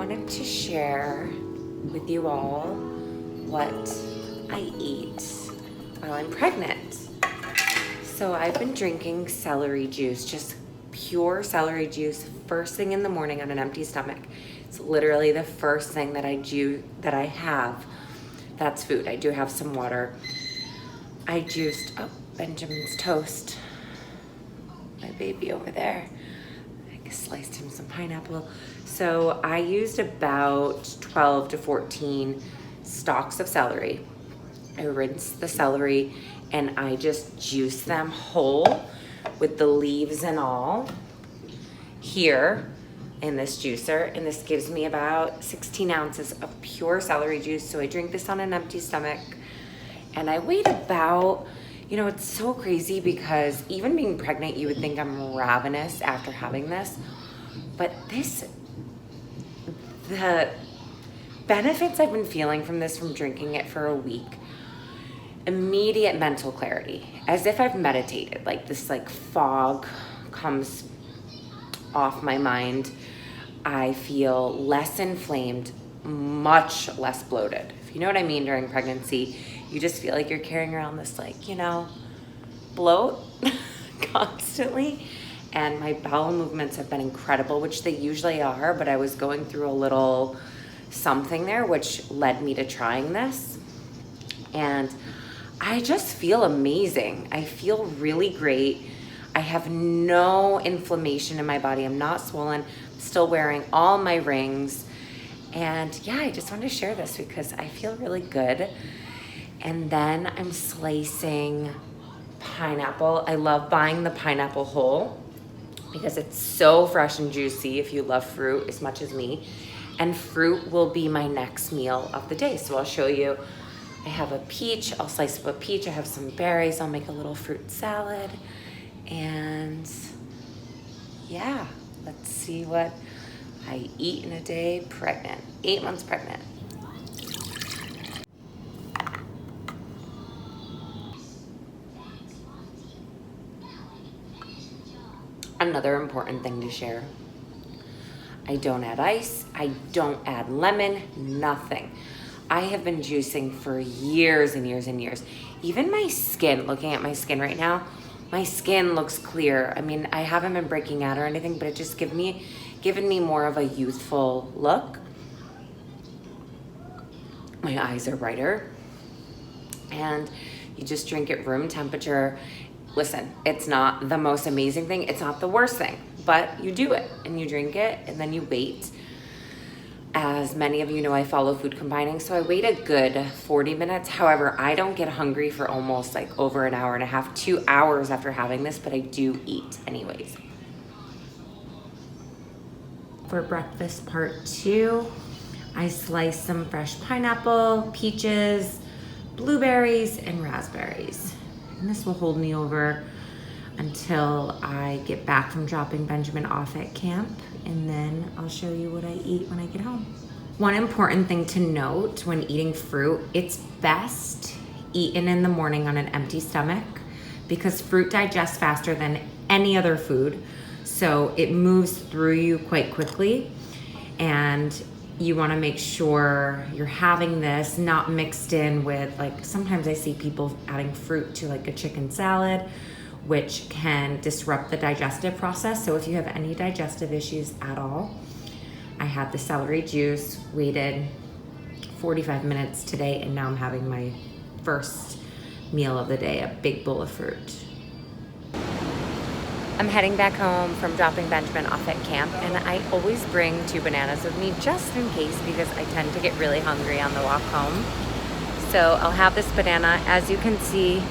wanted to share with you all what I eat while I'm pregnant. So I've been drinking celery juice, just pure celery juice, first thing in the morning on an empty stomach. It's literally the first thing that I have. That's food. I do have some water. I juiced up Benjamin's toast. My baby over there. I sliced him some pineapple. So I used about 12 to 14 stalks of celery. I rinsed the celery and I just juice them whole with the leaves and all here in this juicer. And this gives me about 16 ounces of pure celery juice. So I drink this on an empty stomach and I weighed about, you know, it's so crazy because even being pregnant, you would think I'm ravenous after having this, but the benefits I've been feeling from this, from drinking it for a week, immediate mental clarity, as if I've meditated, like this like fog comes off my mind. I feel less inflamed, much less bloated. If you know what I mean, during pregnancy, you just feel like you're carrying around this like, you know, bloat constantly. And my bowel movements have been incredible, which they usually are, but I was going through a little something there, which led me to trying this. And I just feel amazing. I feel really great. I have no inflammation in my body. I'm not swollen. I'm still wearing all my rings. And yeah, I just wanted to share this because I feel really good. And then I'm slicing pineapple. I love buying the pineapple whole because it's so fresh and juicy if you love fruit as much as me. And fruit will be my next meal of the day. So I'll show you, I have a peach, I'll slice up a peach, I have some berries, I'll make a little fruit salad. And yeah, let's see what I eat in a day pregnant, 8 months pregnant. Another important thing to share. I don't add ice, I don't add lemon, nothing. I have been juicing for years and years and years. Even my skin, looking at my skin right now, my skin looks clear. I mean, I haven't been breaking out or anything, but it just given me more of a youthful look. My eyes are brighter. And you just drink it room temperature. Listen, it's not the most amazing thing. It's not the worst thing, but you do it and you drink it and then you wait. As many of you know, I follow food combining, so I wait a good 40 minutes. However, I don't get hungry for almost like over an hour and a half, 2 hours after having this, but I do eat anyways. For breakfast part 2, I slice some fresh pineapple, peaches, blueberries, and raspberries. And this will hold me over until I get back from dropping Benjamin off at camp, and then I'll show you what I eat when I get home. One important thing to note when eating fruit, it's best eaten in the morning on an empty stomach because fruit digests faster than any other food. So it moves through you quite quickly, and you wanna make sure you're having this not mixed in with, like, sometimes I see people adding fruit to like a chicken salad, which can disrupt the digestive process. So if you have any digestive issues at all, I had the celery juice, waited 45 minutes today, and now I'm having my first meal of the day, a big bowl of fruit. I'm heading back home from dropping Benjamin off at camp, and I always bring 2 bananas with me just in case because I tend to get really hungry on the walk home. So I'll have this banana. As you can see,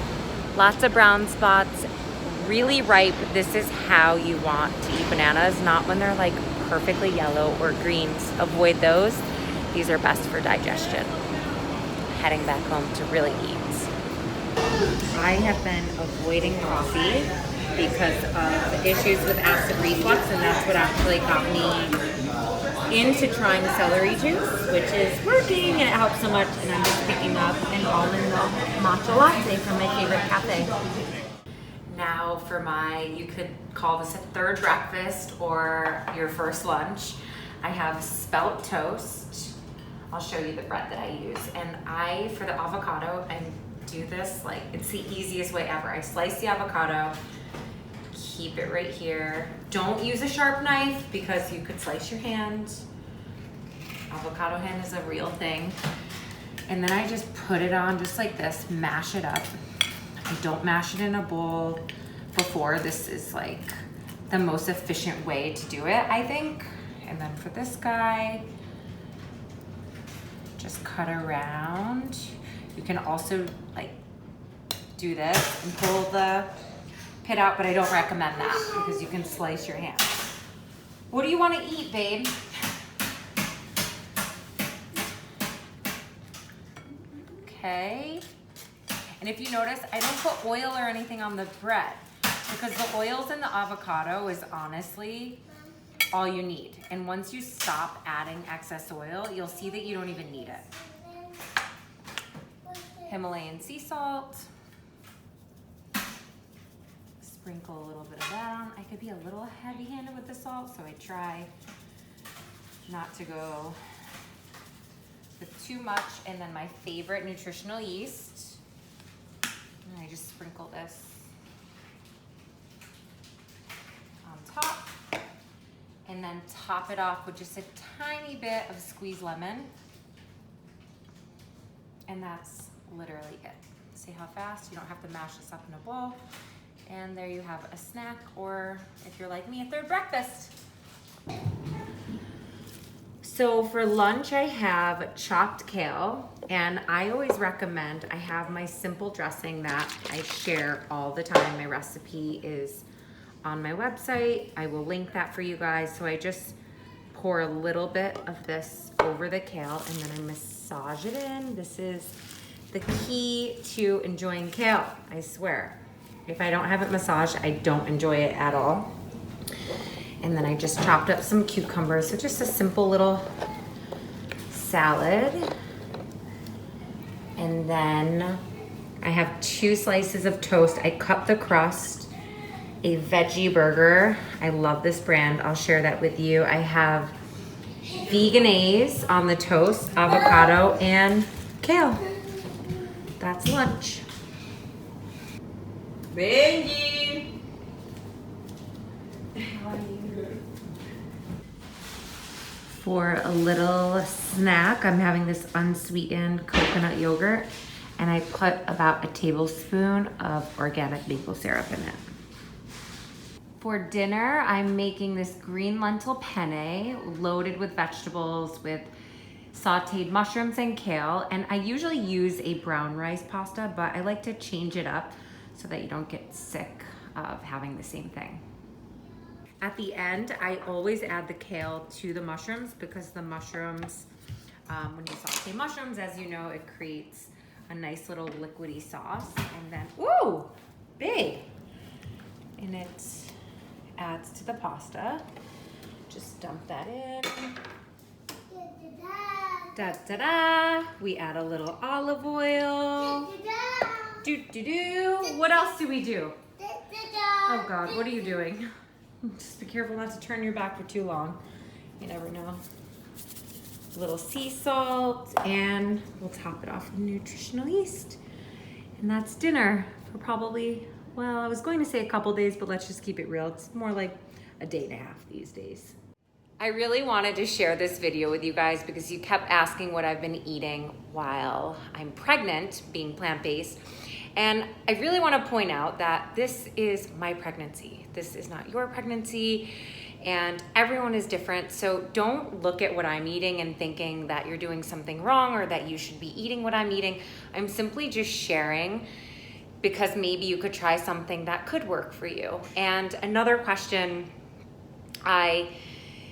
lots of brown spots, really ripe. This is how you want to eat bananas, not when they're like perfectly yellow or greens. Avoid those. These are best for digestion. Heading back home to really eat. I have been avoiding coffee because of issues with acid reflux, and that's what actually got me into trying celery juice, which is working and it helps so much. And I'm just picking up an almond milk matcha latte from my favorite cafe. Now for my, you could call this a third breakfast or your first lunch. I have Spelt toast. I'll show you the bread that I use. And for the avocado, I do this like, it's the easiest way ever. I slice the avocado, keep it right here. Don't use a sharp knife because you could slice your hand. Avocado hand is a real thing. And then I just put it on just like this, mash it up. I don't mash it in a bowl before. This is like the most efficient way to do it, I think. And then for this guy, just cut around. You can also like do this and pull the pit out, but I don't recommend that because you can slice your hand. What do you want to eat, babe? Okay. And if you notice, I don't put oil or anything on the bread because the oils in the avocado is honestly all you need. And once you stop adding excess oil, you'll see that you don't even need it. Himalayan sea salt. Sprinkle a little bit of that on. I could be a little heavy-handed with the salt, so I try not to go with too much. And then my favorite nutritional yeast. And I just sprinkle this on top. And then top it off with just a tiny bit of squeezed lemon. And that's literally it. See how fast? You don't have to mash this up in a bowl. And there you have a snack, or if you're like me, a third breakfast. So for lunch, I have chopped kale, and I always recommend, I have my simple dressing that I share all the time. My recipe is on my website. I will link that for you guys. So I just pour a little bit of this over the kale and then I massage it in. This is the key to enjoying kale, I swear. If I don't have it massaged, I don't enjoy it at all. And then I just chopped up some cucumbers. So just a simple little salad. And then I have 2 slices of toast. I cut the crust, a veggie burger. I love this brand. I'll share that with you. I have veganese on the toast, avocado, and kale. That's lunch. Benji! How are you? For a little snack, I'm having this unsweetened coconut yogurt, and I put about a tablespoon of organic maple syrup in it. For dinner, I'm making this green lentil penne loaded with vegetables with sauteed mushrooms and kale. And I usually use a brown rice pasta, but I like to change it up so that you don't get sick of having the same thing. At the end, I always add the kale to the mushrooms because the mushrooms, when you saute mushrooms, as you know, it creates a nice little liquidy sauce. And then, ooh, big. And it adds to the pasta. Just dump that in. Da-da-da. We add a little olive oil. Do-do-do. What else do we do? Oh God, what are you doing? Just be careful not to turn your back for too long. You never know. A little sea salt, and we'll top it off with nutritional yeast. And that's dinner for probably, well, I was going to say a couple days, but let's just keep it real. It's more like a day and a half these days. I really wanted to share this video with you guys because you kept asking what I've been eating while I'm pregnant, being plant-based. And I really want to point out that this is my pregnancy. This is not your pregnancy, and everyone is different. So don't look at what I'm eating and thinking that you're doing something wrong or that you should be eating what I'm eating. I'm simply just sharing because maybe you could try something that could work for you. And another question I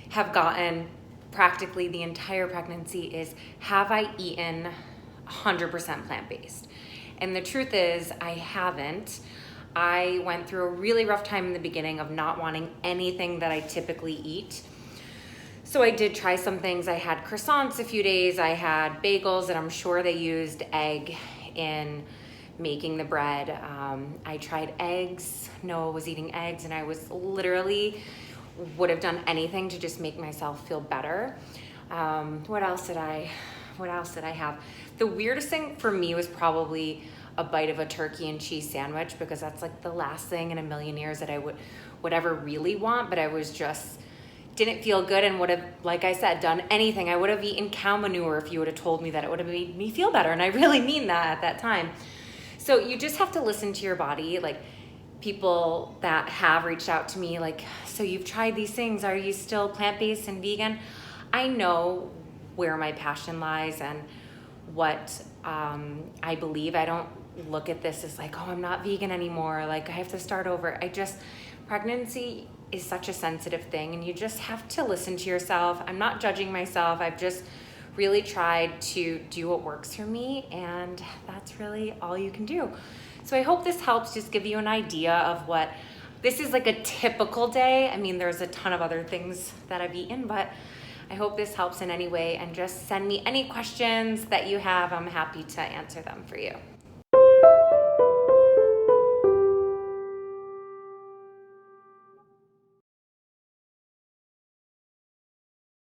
have gotten practically the entire pregnancy is, have I eaten 100% plant-based? And the truth is, I haven't. I went through a really rough time in the beginning of not wanting anything that I typically eat. So I did try some things. I had croissants a few days. I had bagels, and I'm sure they used egg in making the bread. I tried eggs. Noah was eating eggs, and I was literally would have done anything to just make myself feel better. What else did I have? The weirdest thing for me was probably a bite of a turkey and cheese sandwich, because that's like the last thing in a million years that I would ever really want, but I was just didn't feel good and would have, like I said, done anything. I would have eaten cow manure if you would have told me that. It would have made me feel better, and I really mean that at that time. So you just have to listen to your body. Like, people that have reached out to me, like, so you've tried these things, are you still plant-based and vegan? I know where my passion lies and what I believe. I don't look at this as like, oh, I'm not vegan anymore, like I have to start over. Pregnancy is such a sensitive thing, and you just have to listen to yourself. I'm not judging myself. I've just really tried to do what works for me, and that's really all you can do. So I hope this helps just give you an idea of what this is like a typical day. I mean, there's a ton of other things that I've eaten, but I hope this helps in any way, and just send me any questions that you have. I'm happy to answer them for you.